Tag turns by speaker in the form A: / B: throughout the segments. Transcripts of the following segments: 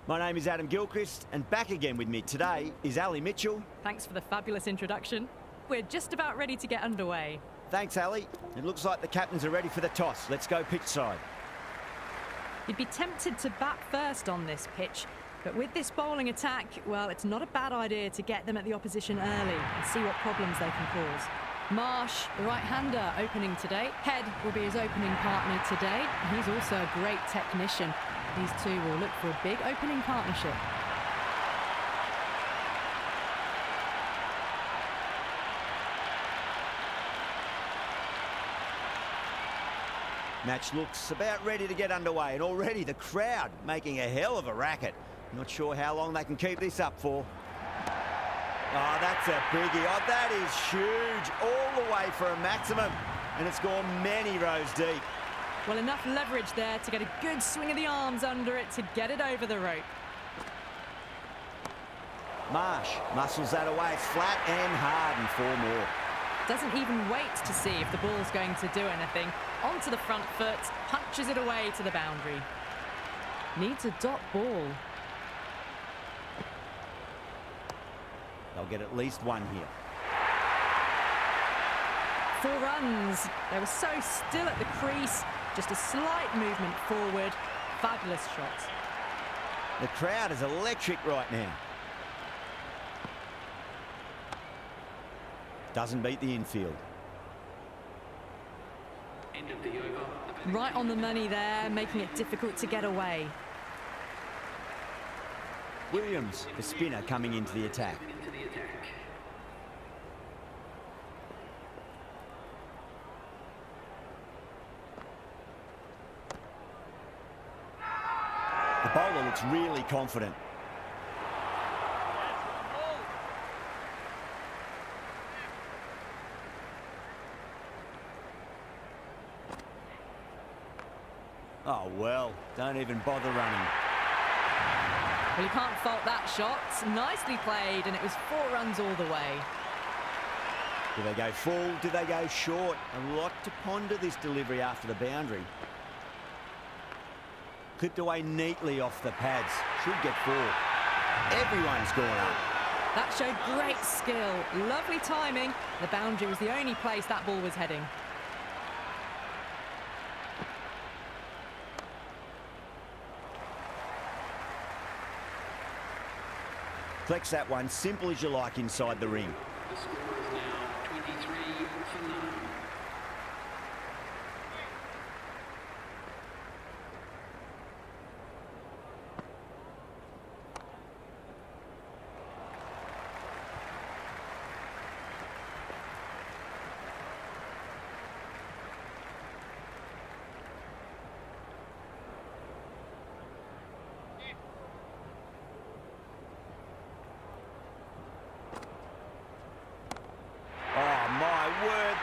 A: My name is Adam Gilchrist, and back again with me today is Ali Mitchell.
B: Thanks for the fabulous introduction. We're just about ready to get underway.
A: Thanks, Ali. It looks like the captains are ready for the toss. Let's go pitch side.
B: You'd be tempted to bat first on this pitch, but with this bowling attack, well, it's not a bad idea to get them at the opposition early and see what problems they can cause. Marsh, the right-hander, opening today. Head will be his opening partner today. He's also a great technician. These two will look for a big opening partnership.
A: Match looks about ready to get underway, and already the crowd making a hell of a racket. Not sure how long they can keep this up for. Oh, that's a biggie. Oh, that is huge. All the way for a maximum, and it's gone many rows deep.
B: Well, enough leverage there to get a good swing of the arms under it to get it over the rope.
A: Marsh muscles that away. It's flat and hard, and 4 more.
B: Doesn't even wait to see if the ball's going to do anything. Onto the front foot, punches it away to the boundary. Needs a dot ball.
A: They'll get at least 1 here.
B: 4 runs. They were so still at the crease. Just a slight movement forward. Fabulous shot.
A: The crowd is electric right now. Doesn't beat the infield.
C: End of the over.
B: Right on the money there, making it difficult to get away.
A: Williams, the spinner, coming into the attack. The bowler looks really confident. Oh, well, don't even bother running.
B: Well, you can't fault that shot. Nicely played, and it was 4 runs all the way.
A: Do they go full? Do they go short? A lot to ponder this delivery after the boundary. Clipped away neatly off the pads. Should get 4. Everyone's gone up.
B: That showed great skill. Lovely timing. The boundary was the only place that ball was heading.
A: Flex that one, simple as you like inside the ring.
C: The score is now 23 for 9.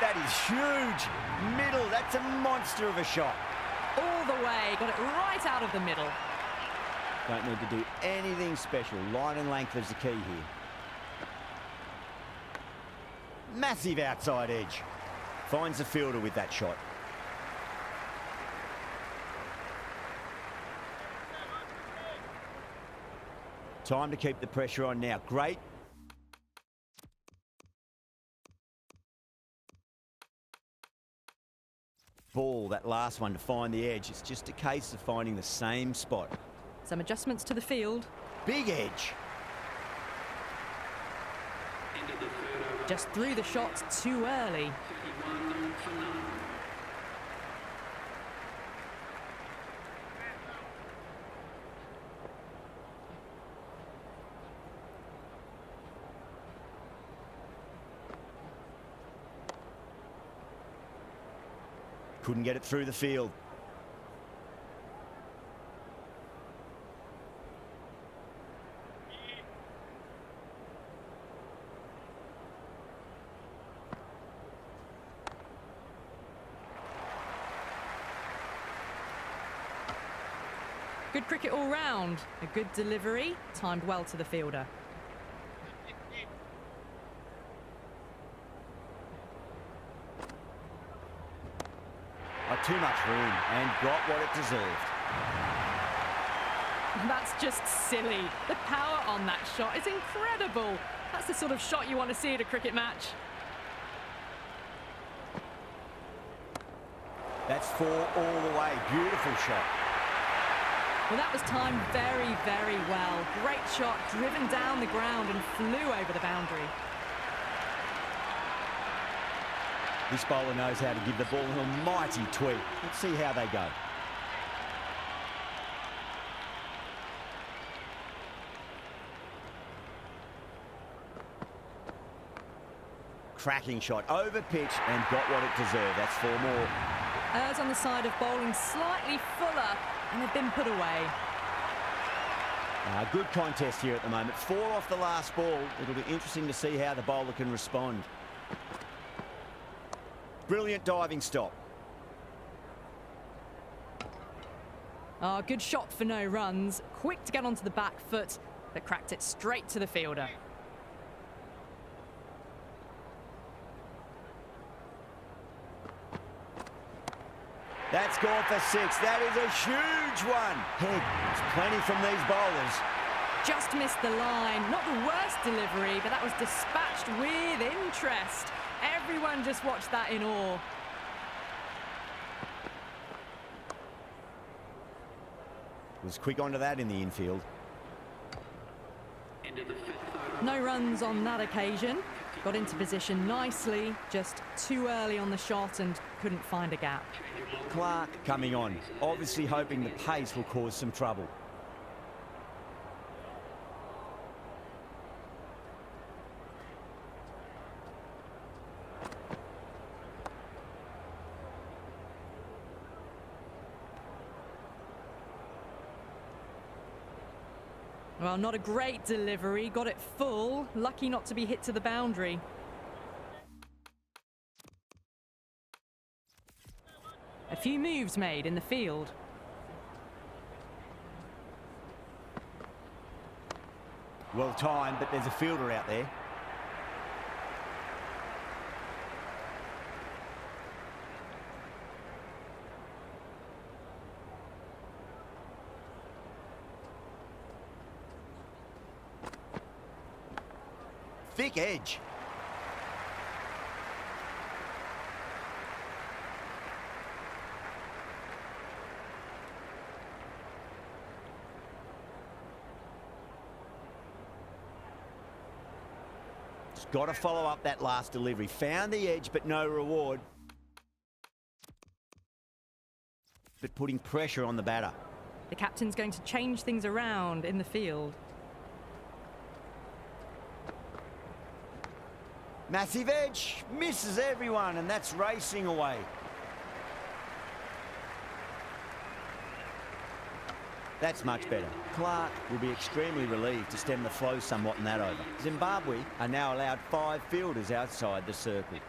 A: That is huge. Middle, that's a monster of a shot.
B: All the way, got it right out of the middle.
A: Don't need to do anything special. Line and length is the key here. Massive outside edge. Finds the fielder with that shot. Time to keep the pressure on now. Great. Ball, that last one, to find the edge. It's just a case of finding the same spot.
B: Some adjustments to the field.
A: Big edge.
C: End of the 3rd over.
B: Just threw the shot too early.
C: 51 for 9.
A: Couldn't get it through the field.
B: Good cricket all round. A good delivery, timed well to the fielder.
A: Too much room and got what it deserved.
B: That's just silly. The power on that shot is incredible. That's the sort of shot you want to see at a cricket match.
A: That's 4 all the way. Beautiful shot.
B: Well, that was timed very, very well. Great shot, driven down the ground and flew over the boundary.
A: This bowler knows how to give the ball an almighty tweak. Let's see how they go. Cracking shot, over pitch and got what it deserved. That's 4 more.
B: Errs on the side of bowling slightly fuller, and they've been put away.
A: Good contest here at the moment. 4 off the last ball. It'll be interesting to see how the bowler can respond. Brilliant diving stop.
B: Good shot for no runs. Quick to get onto the back foot, but cracked it straight to the fielder.
A: That's gone for 6. That is a huge one. Head, there's plenty from these bowlers.
B: Just missed the line. Not the worst delivery, but that was dispatched with interest. Everyone just watched that in awe.
A: Was quick onto that in the infield.
C: End of the 5th over.
B: No runs on that occasion. Got into position nicely, just too early on the shot and couldn't find a gap.
A: Clark coming on, obviously hoping the pace will cause some trouble.
B: Well, not a great delivery, got it full, lucky not to be hit to the boundary. A few moves made in the field.
A: Well timed, but there's a fielder out there. Thick edge. Just got to follow up that last delivery. Found the edge, but no reward. But putting pressure on the batter.
B: The captain's going to change things around in the field.
A: Massive edge, misses everyone, and that's racing away. That's much better. Clark will be extremely relieved to stem the flow somewhat in that over. Zimbabwe are now allowed 5 fielders outside the circle.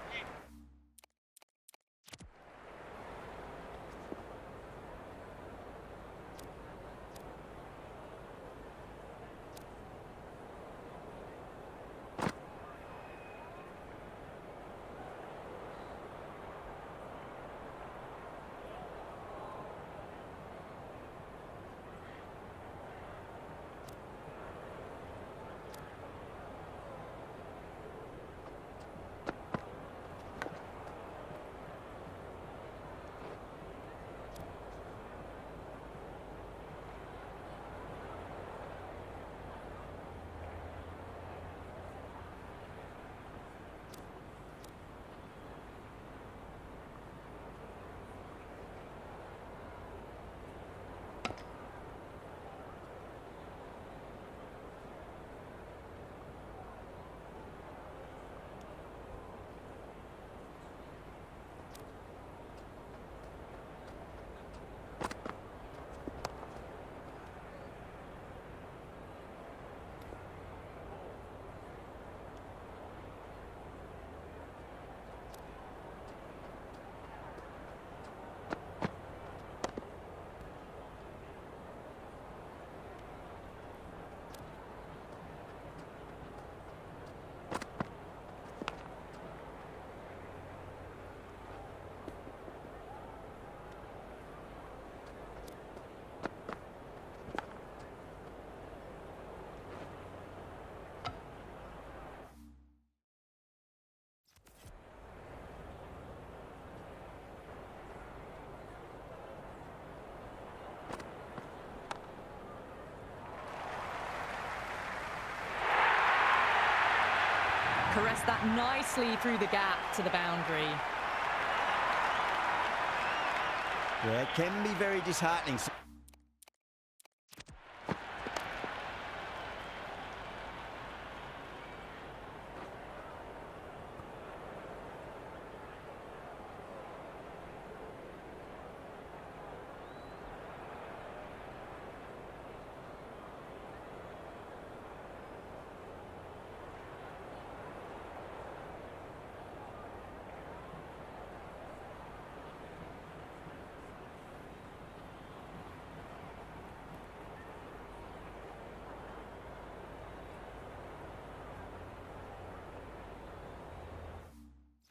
B: Caressed that nicely through the gap to the boundary.
A: Yeah, it can be very disheartening.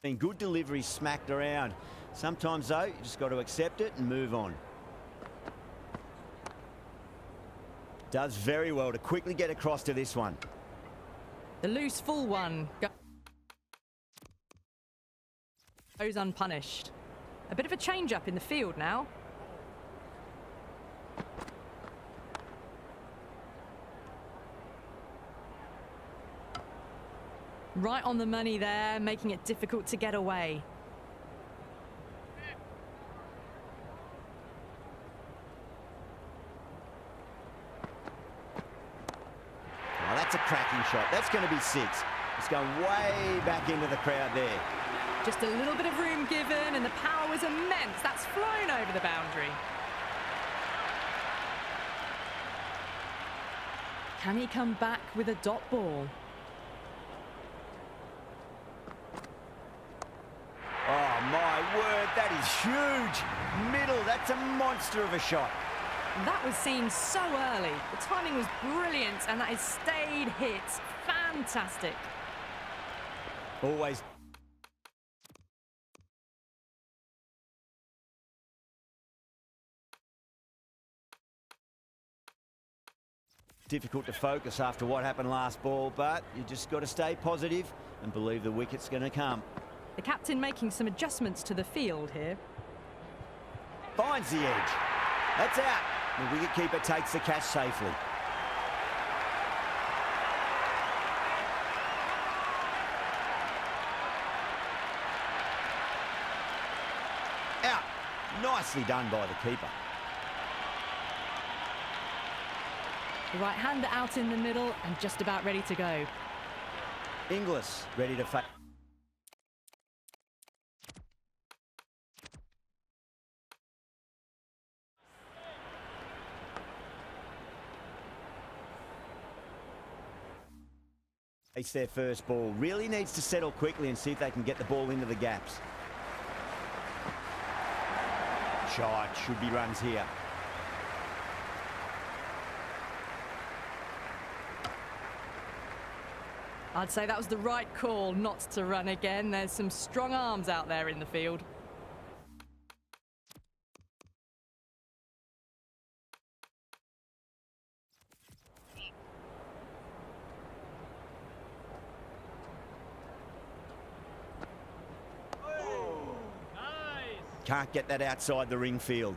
A: Been good delivery smacked around. Sometimes, though, you just got to accept it and move on. Does very well to quickly get across to this one.
B: The loose full one goes unpunished. A bit of a change-up in the field now. Right on the money there, making it difficult to get away.
A: Oh, that's a cracking shot. That's going to be 6. It's going way back into the crowd there.
B: Just a little bit of room given, and the power was immense. That's flown over the boundary. Can he come back with a dot ball?
A: Oh, my word, that is huge. Middle, that's a monster of a shot.
B: That was seen so early. The timing was brilliant, and that is stayed hit. Fantastic.
A: Always. Difficult to focus after what happened last ball, but you just got to stay positive and believe the wicket's going to come.
B: The captain making some adjustments to the field here.
A: Finds the edge. That's out. The wicketkeeper takes the catch safely. Out. Nicely done by the keeper.
B: The right-hander out in the middle and just about ready to go.
A: Inglis ready to face. Face their first ball. Really needs to settle quickly and see if they can get the ball into the gaps. Shot. Should be runs here.
B: I'd say that was the right call not to run again. There's some strong arms out there in the field.
A: Can't get that outside the ring field.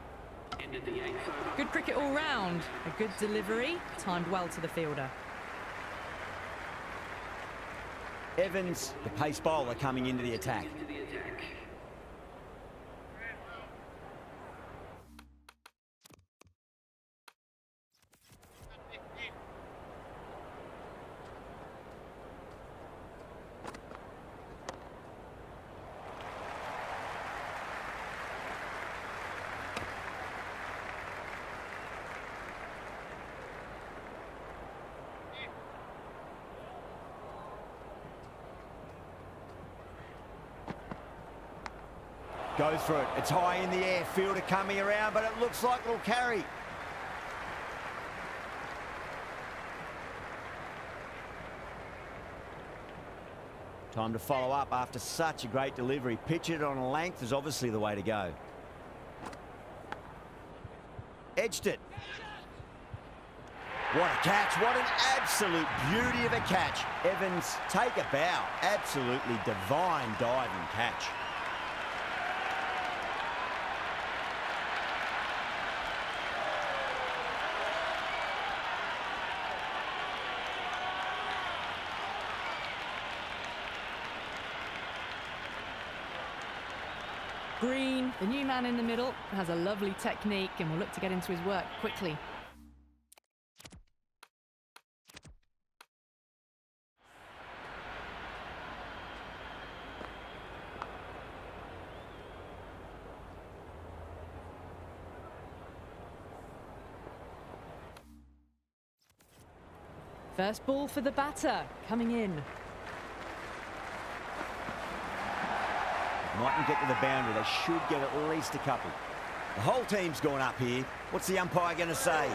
C: Ended the 8th over.
B: Good cricket all round. A good delivery, timed well to the fielder.
A: Evans, the pace bowler, coming into the attack.
C: Into the attack.
A: Goes for it. It's high in the air. Fielder coming around, but it looks like it'll carry. Time to follow up after such a great delivery. Pitch it on a length is obviously the way to go. Edged it. What a catch. What an absolute beauty of a catch. Evans, take a bow. Absolutely divine diving catch.
B: Green, the new man in the middle, has a lovely technique and will look to get into his work quickly. First ball for the batter, coming in.
A: Mightn't get to the boundary. They should get at least a couple. The whole team's gone up here. What's the umpire going to say?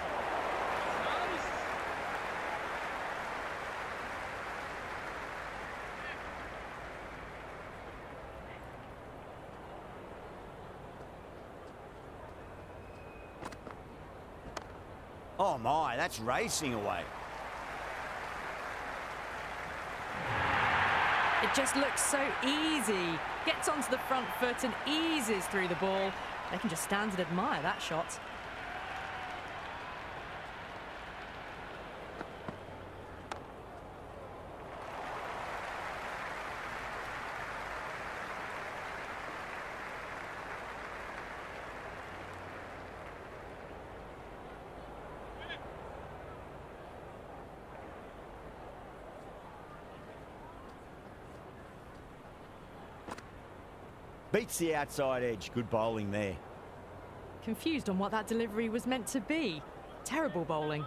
A: Oh my, that's racing away.
B: It just looks so easy. Gets onto the front foot and eases through the ball. They can just stand and admire that shot.
A: Beats the outside edge. Good bowling there.
B: Confused on what that delivery was meant to be. Terrible bowling.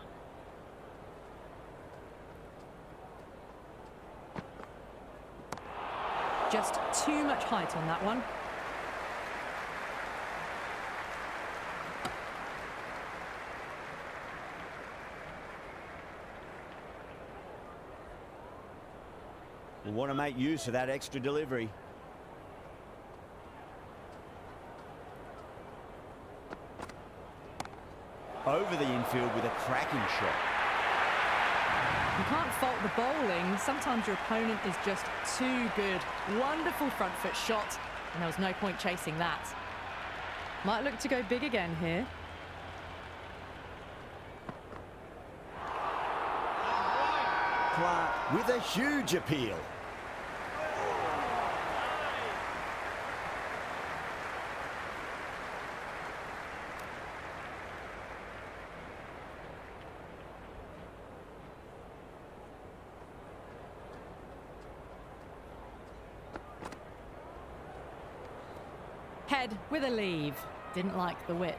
B: Just too much height on that one.
A: We'll want to make use of that extra delivery. Over the infield with a cracking shot.
B: You can't fault the bowling. Sometimes your opponent is just too good. Wonderful front foot shot, and there was no point chasing that. Might look to go big again here.
A: Clark with a huge appeal.
B: Head with a leave. Didn't like the width.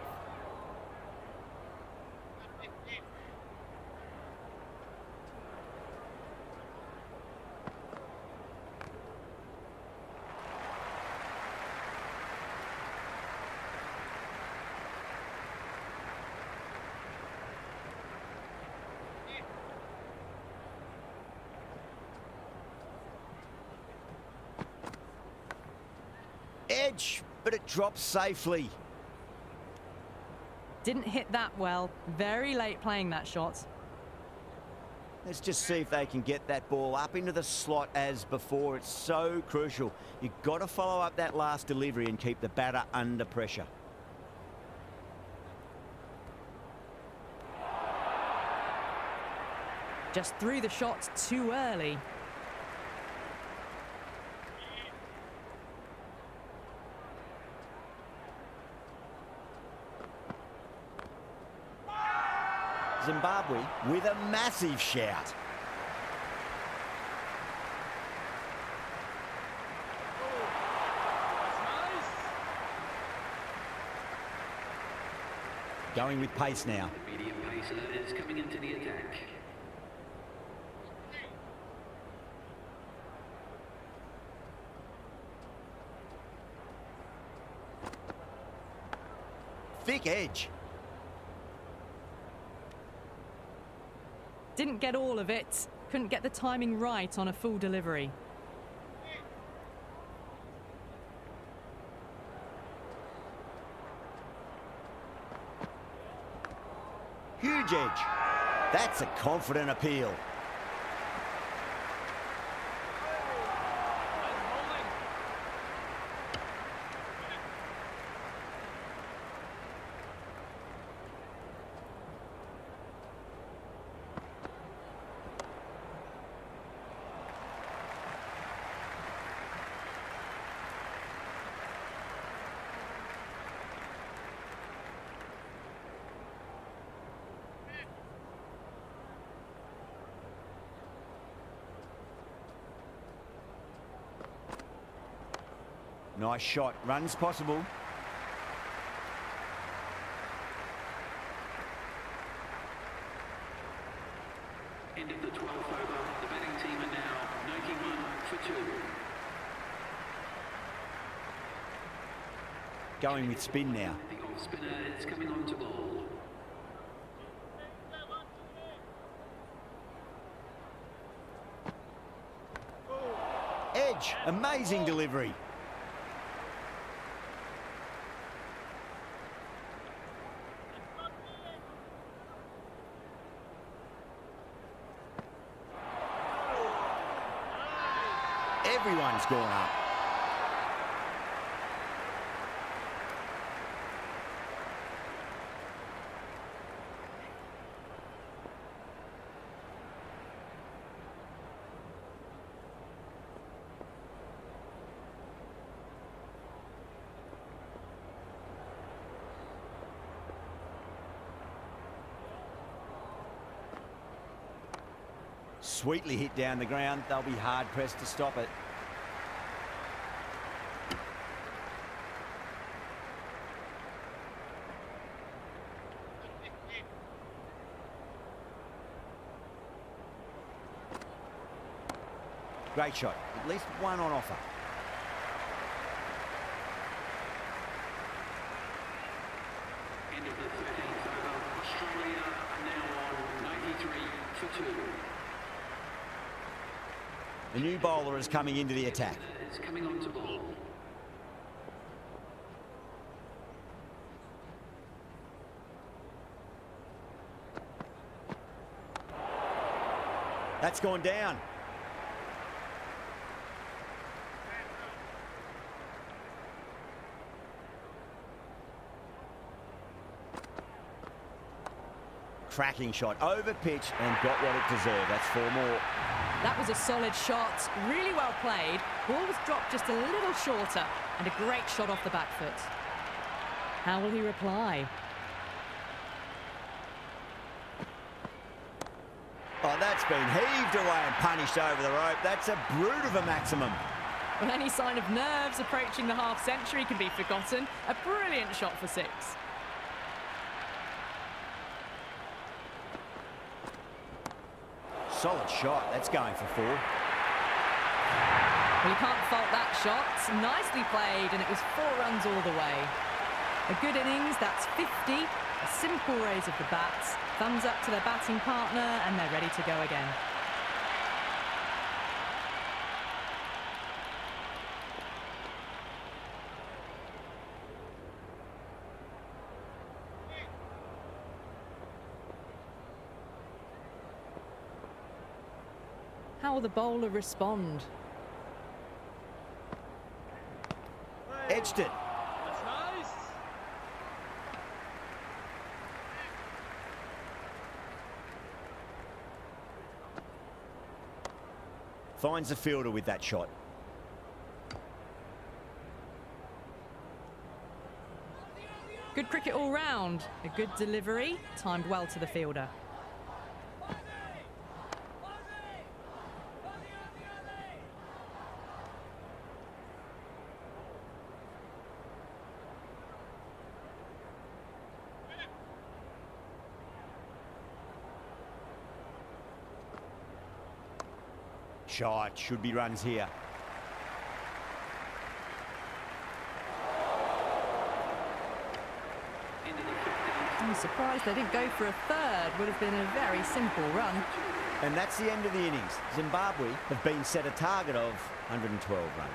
A: Edge, but it drops safely.
B: Didn't hit that well. Very late playing that shot.
A: Let's just see if they can get that ball up into the slot as before. It's so crucial. You've got to follow up that last delivery and keep the batter under pressure.
B: Just threw the shot too early.
A: Zimbabwe with a massive shout. Going with pace now.
C: Medium pacer is coming into the attack.
A: Thick edge.
B: Didn't get all of it. Couldn't get the timing right on a full delivery.
A: Huge edge. That's a confident appeal. Nice shot. Runs possible.
C: End of the 12th over. The batting team are now making one for two.
A: Going with spin now.
C: The off spinner is coming on to bowl.
A: Edge. Amazing delivery. Everyone's gone up. Sweetly hit down the ground. They'll be hard pressed to stop it. Great shot. At least one on offer.
C: End of the 13th over. Australia are now on 93 for two.
A: The new bowler is coming into the attack.
C: Is coming on to bowl.
A: That's gone down. Cracking shot, over pitch and got what it deserved. That's 4 more.
B: That was a solid shot, really well played. Ball was dropped just a little shorter, and a great shot off the back foot. How will he reply?
A: Oh, that's been heaved away and punished over the rope. That's a brute of a maximum.
B: Well, any sign of nerves approaching the half-century can be forgotten. A brilliant shot for 6.
A: Solid shot. That's going for 4.
B: Well, you can't fault that shot. Nicely played, and it was 4 runs all the way. A good innings, that's 50. A simple raise of the bats. Thumbs up to their batting partner, and they're ready to go again. How will the bowler respond?
A: Edged it.
D: That's nice.
A: Finds the fielder with that shot.
B: Good cricket all round. A good delivery, timed well to the fielder.
A: Shot. Should be runs here.
B: I'm surprised they didn't go for a third. Would have been a very simple run.
A: And that's the end of the innings. Zimbabwe have been set a target of 112 runs.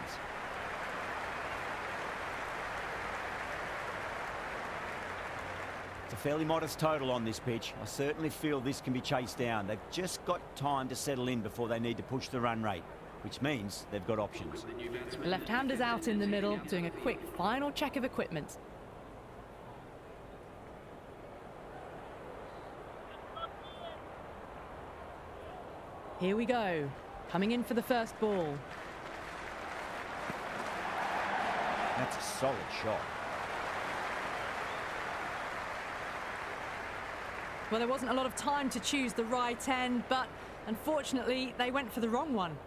A: It's a fairly modest total on this pitch. I certainly feel this can be chased down. They've just got time to settle in before they need to push the run rate, which means they've got options.
B: The left-hander's out in the middle, doing a quick final check of equipment. Here we go. Coming in for the first ball.
A: That's a solid shot.
B: Well, there wasn't a lot of time to choose the right end, but unfortunately, they went for the wrong one.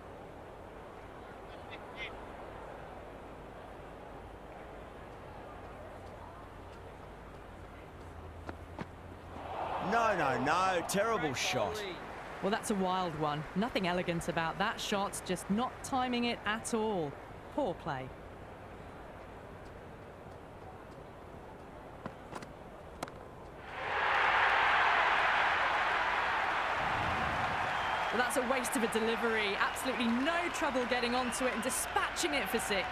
A: No. Terrible shot.
B: Well, that's a wild one. Nothing elegant about that shot, just not timing it at all. Poor play. Well, that's a waste of a delivery. Absolutely no trouble getting onto it and dispatching it for 6.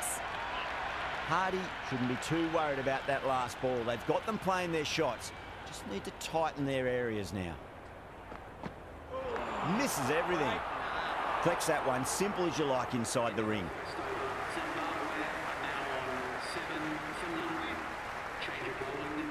A: Hardy shouldn't be too worried about that last ball. They've got them playing their shots. Just need to tighten their areas now. Misses everything. Flex that one, simple as you like inside the ring.
C: Zimbabwe are now on 7 for 9. Change of bowling.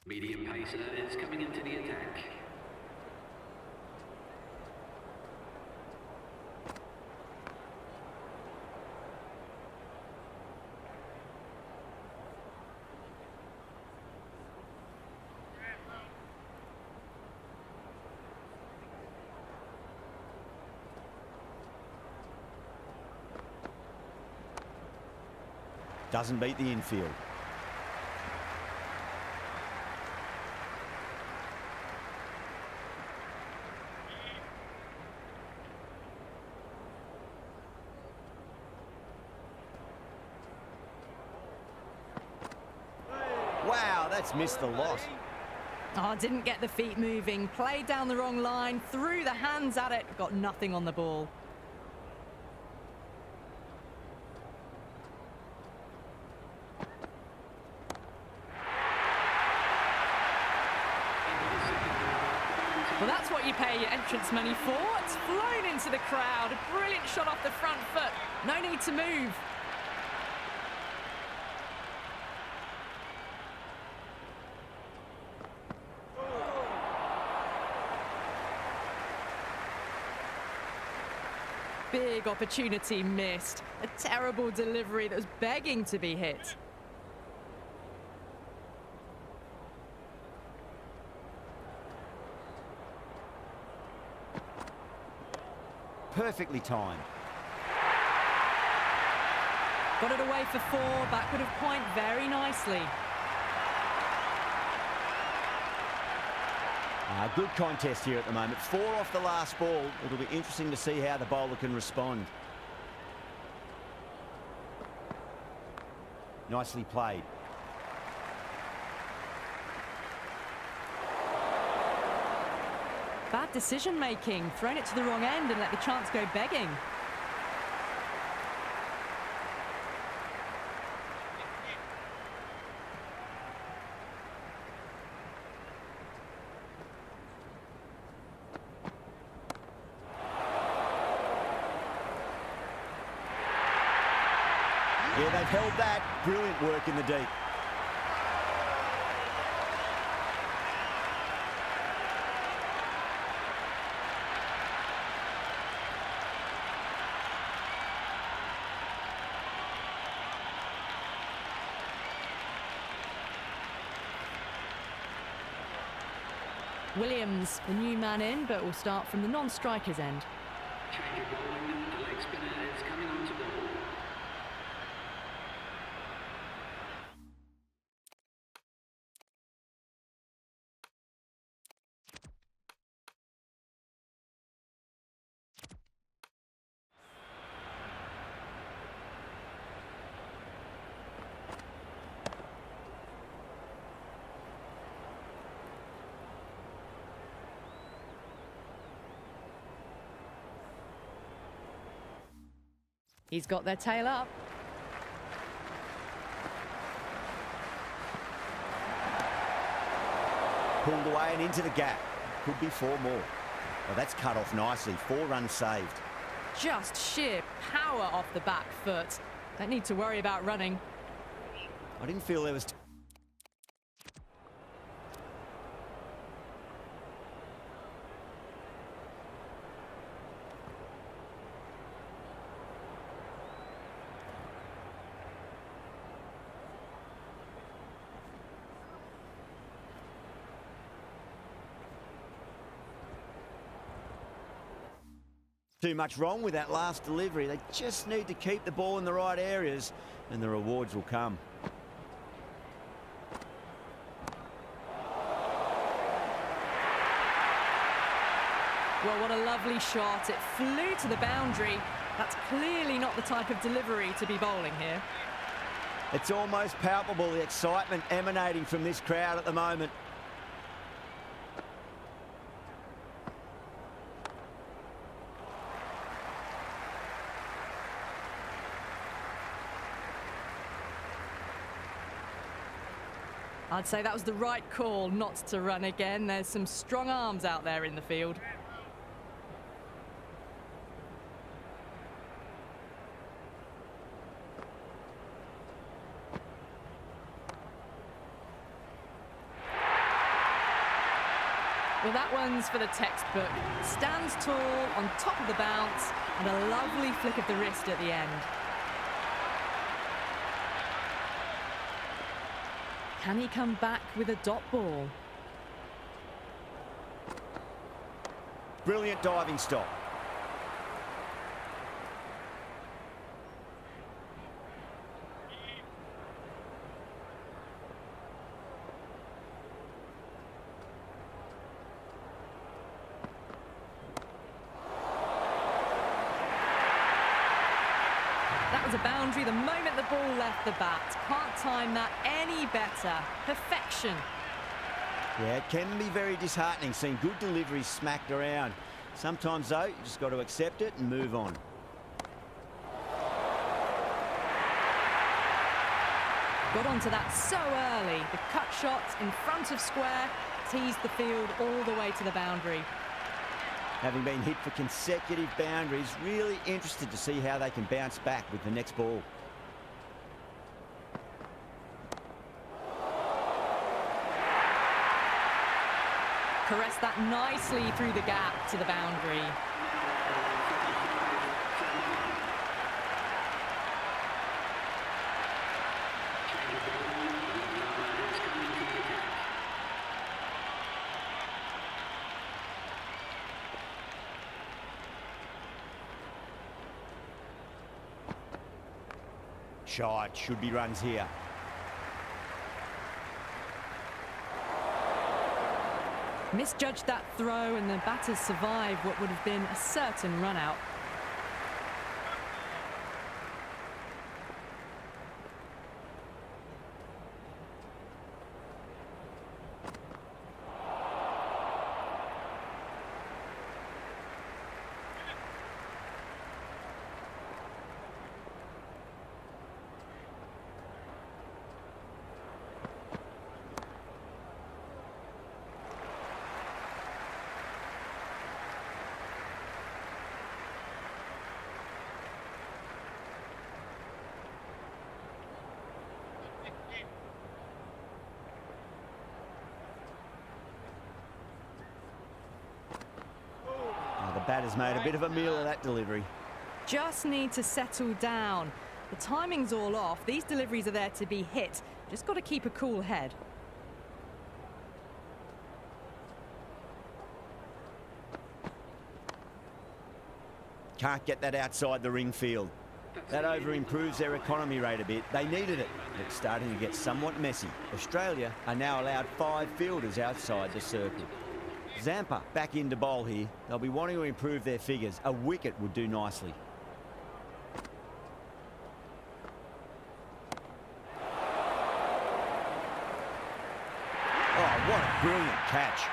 C: Medium pacer is coming into the attack.
A: Doesn't beat the infield. Wow, that's missed the lot.
B: Oh, didn't get the feet moving. Played down the wrong line. Threw the hands at it. Got nothing on the ball. Well, that's what you pay your entrance money for. It's flown into the crowd. A brilliant shot off the front foot. No need to move. Big opportunity missed. A terrible delivery that was begging to be hit.
A: Perfectly timed.
B: Got it away for 4, backward of point very nicely.
A: Good contest here at the moment. 4 off the last ball. It'll be interesting to see how the bowler can respond. Nicely played.
B: Bad decision making. Thrown it to the wrong end and let the chance go begging.
A: Yeah, they've held that. Brilliant work in the deep.
B: Williams, the new man in, but will start from the non-striker's end.
C: Change of bowling. The leg spinner is coming onto ball.
B: He's got their tail up.
A: Pulled away and into the gap. Could be 4 more. Well, that's cut off nicely. 4 runs saved.
B: Just sheer power off the back foot. Don't need to worry about running.
A: I didn't feel there was... Too much wrong with that last delivery. They just need to keep the ball in the right areas and the rewards will come.
B: Well, what a lovely shot. It flew to the boundary. That's clearly not the type of delivery to be bowling here.
A: It's almost palpable, the excitement emanating from this crowd at the moment.
B: I'd say that was the right call not to run again. There's some strong arms out there in the field. Well, that one's for the textbook. Stands tall, on top of the bounce, and a lovely flick of the wrist at the end. Can he come back with a dot ball?
A: Brilliant diving stop.
B: That was a boundary the moment the ball left the bat. Can't time that any better. Perfection.
A: Yeah, it can be very disheartening seeing good deliveries smacked around. Sometimes, though, you just got to accept it and move on.
B: Got onto that so early. The cut shot in front of square teased the field all the way to the boundary.
A: Having been hit for consecutive boundaries, really interested to see how they can bounce back with the next ball.
B: Caressed that nicely through the gap to the boundary.
A: Shot, should be runs here.
B: Misjudged that throw and the batters survived what would have been a certain run out.
A: The batter's made a bit of a meal of that delivery.
B: Just need to settle down. The timing's all off. These deliveries are there to be hit. Just got to keep a cool head.
A: Can't get that outside the ring field. That over improves their economy rate a bit. They needed it. It's starting to get somewhat messy. Australia are now allowed 5 fielders outside the circle. Zampa back into bowl here. They'll be wanting to improve their figures. A wicket would do nicely. Oh, what a brilliant catch.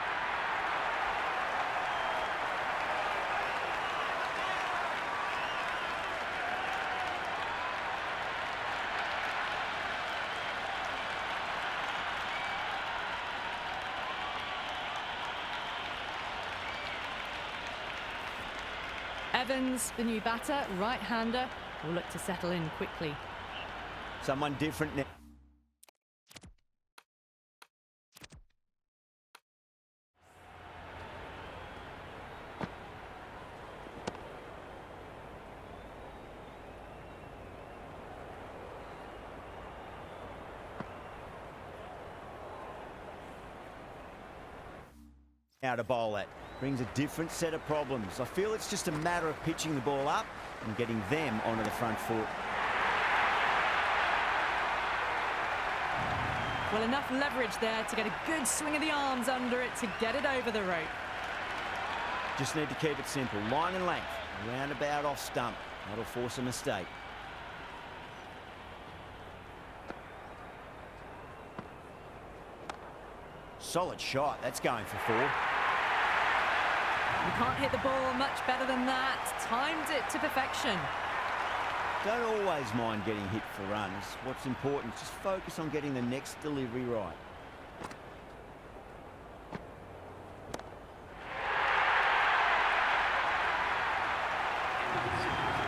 B: Evans, the new batter, right-hander, will look to settle in quickly.
A: Someone different now. Now to bowl that. Brings a different set of problems. I feel it's just a matter of pitching the ball up and getting them onto the front foot.
B: Well, enough leverage there to get a good swing of the arms under it to get it over the rope.
A: Just need to keep it simple. Line and length. Roundabout off stump. That'll force a mistake. Solid shot. That's going for 4.
B: You can't hit the ball much better than that. Timed it to perfection.
A: Don't always mind getting hit for runs. What's important is just focus on getting the next delivery right.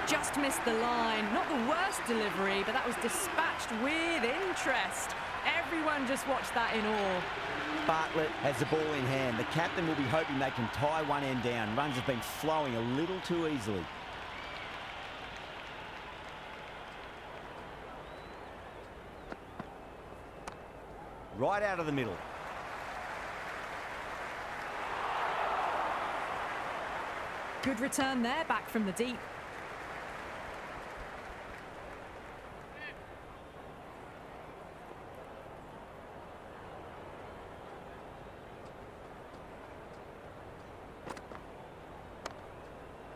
B: Just missed the line. Not the worst delivery, but that was dispatched with interest. Everyone just watched that in awe.
A: Bartlett has the ball in hand. The captain will be hoping they can tie one end down. Runs have been flowing a little too easily. Right out of the middle.
B: Good return there, back from the deep.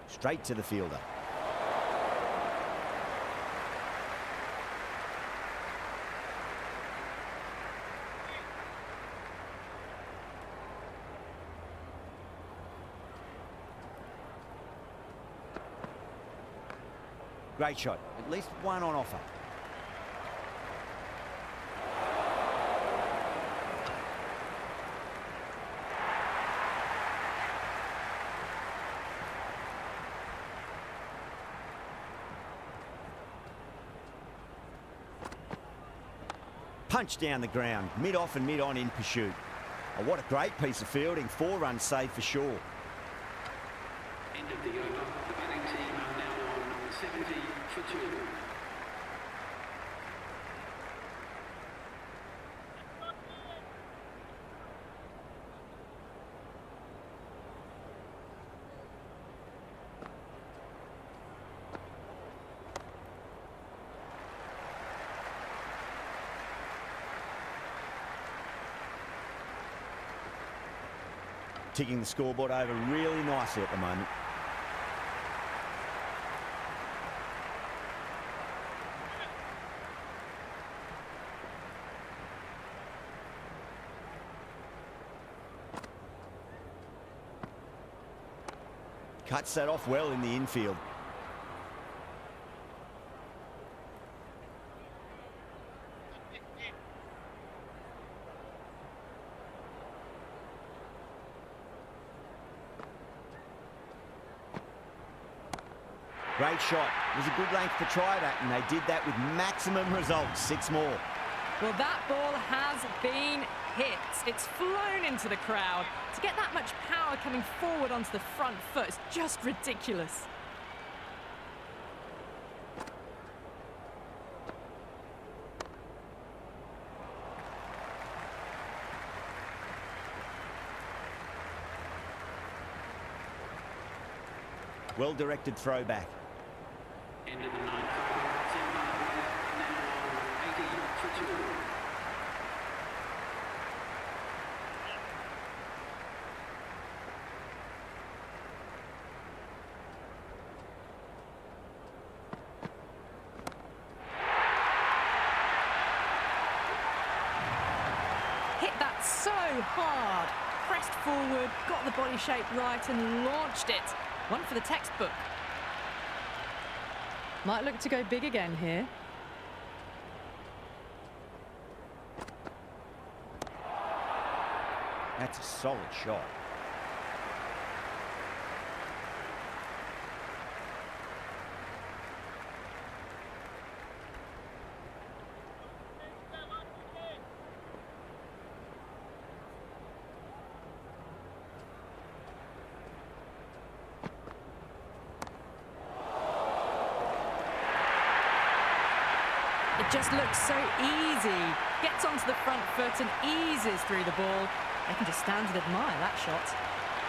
A: Straight to the fielder. Great shot. At least one on offer. Punch down the ground, mid-off and mid-on in pursuit. Oh, what a great piece of fielding. 4 runs saved for sure.
C: End of the over. The batting team are now on 70 for 2.
A: Ticking the scoreboard over really nicely at the moment. Cuts that off well in the infield. Great shot. It was a good length to try that, and they did that with maximum results. 6 more.
B: Well, that ball has been hit. It's flown into the crowd. To get that much power coming forward onto the front foot is just ridiculous.
A: Well-directed throwback.
C: End of the 9th over. Zimbabwe now on 80 for 2.
B: Hit that so hard. Pressed forward, got the body shape right and launched it. One for the textbook. Might look to go big again here.
A: That's a solid shot.
B: just looks so easy. Gets onto the front foot and eases through the ball. They can just stand and admire that shot.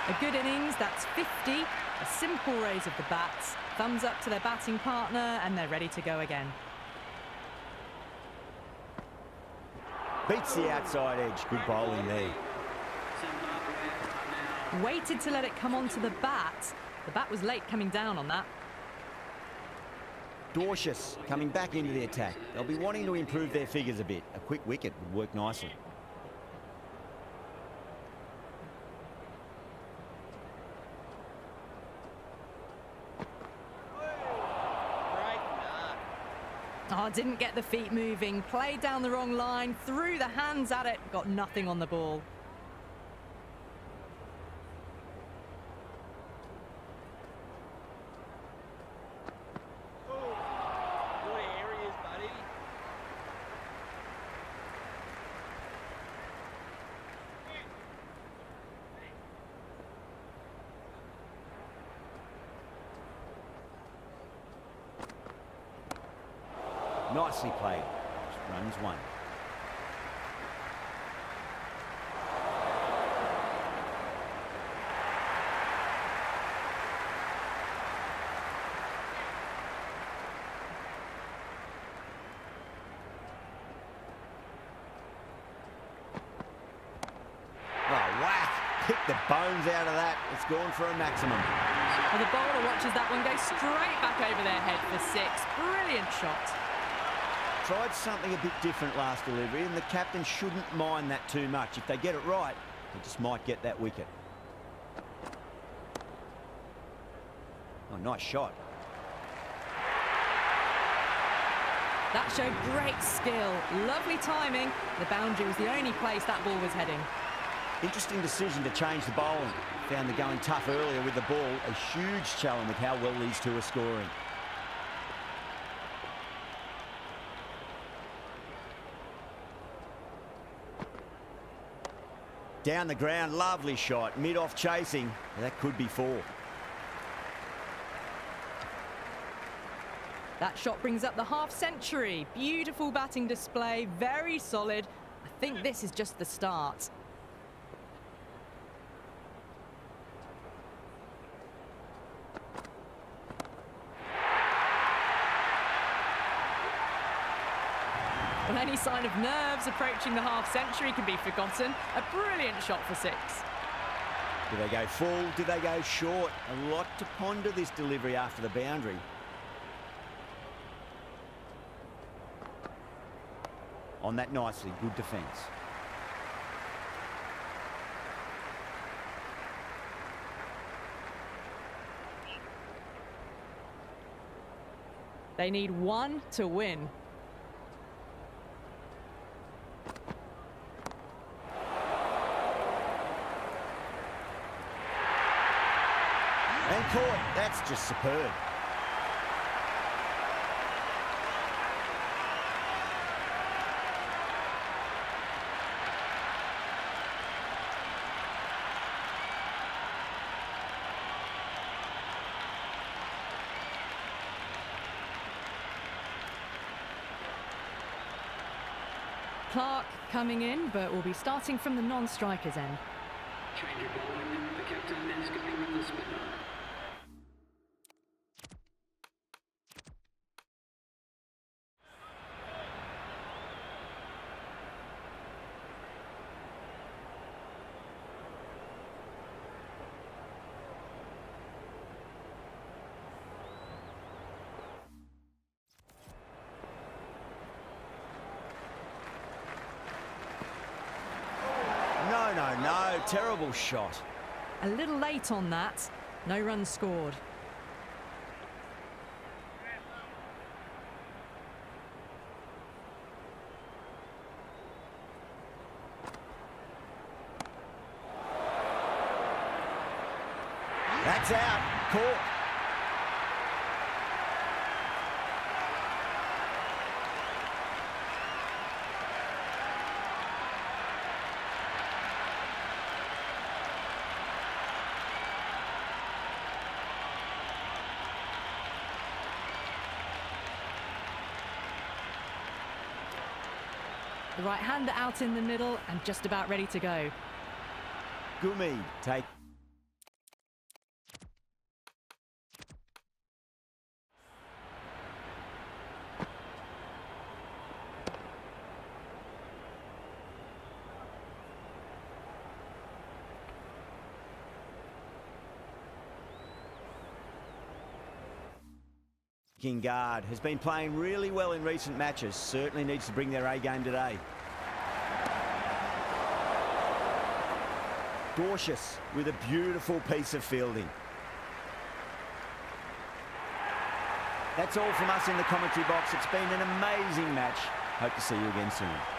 B: A good innings, that's 50. A simple raise of the bats. Thumbs up to their batting partner, and they're ready to go again.
A: Beats the outside edge. Good bowling there.
B: Waited to let it come onto the bat. The bat was late coming down on that.
A: Dorcious coming back into the attack. They'll be wanting to improve their figures a bit. A quick wicket would work nicely.
B: Oh, didn't get the feet moving. Played down the wrong line. Threw the hands at it. Got nothing on the ball.
A: Nicely played. Runs one. Whack! Pick the bones out of that. It's gone for a maximum.
B: Well, the bowler watches that one go straight back over their head for 6. Brilliant shot.
A: Tried something a bit different last delivery, and the captain shouldn't mind that too much. If they get it right, they just might get that wicket. Oh, nice shot.
B: That showed great skill. Lovely timing. The boundary was the only place that ball was heading.
A: Interesting decision to change the bowling. Found the going tough earlier with the ball. A huge challenge with how well these two are scoring. Down the ground, lovely shot. Mid-off chasing. That could be 4.
B: That shot brings up the half-century. Beautiful batting display, very solid. I think this is just the start. Well, any sign of nerves approaching the half-century can be forgotten. A brilliant shot for 6.
A: Do they go full? Do they go short? A lot to ponder this delivery after the boundary. On that nicely, good defence.
B: They need 1 to win.
A: And caught. That's just superb.
B: Clark coming in, but will be starting from the non-strikers end.
C: Change of bowling. The captain is going with the spinner.
A: No, terrible shot.
B: A little late on that. No runs scored.
A: That's out. Caught.
B: The right-hander out in the middle and just about ready to go.
A: Gumi take. Guard has been playing really well in recent matches. Certainly needs to bring their A game today. Cautious with a beautiful piece of fielding. That's all from us in the commentary box. It's been an amazing match. Hope to see you again soon.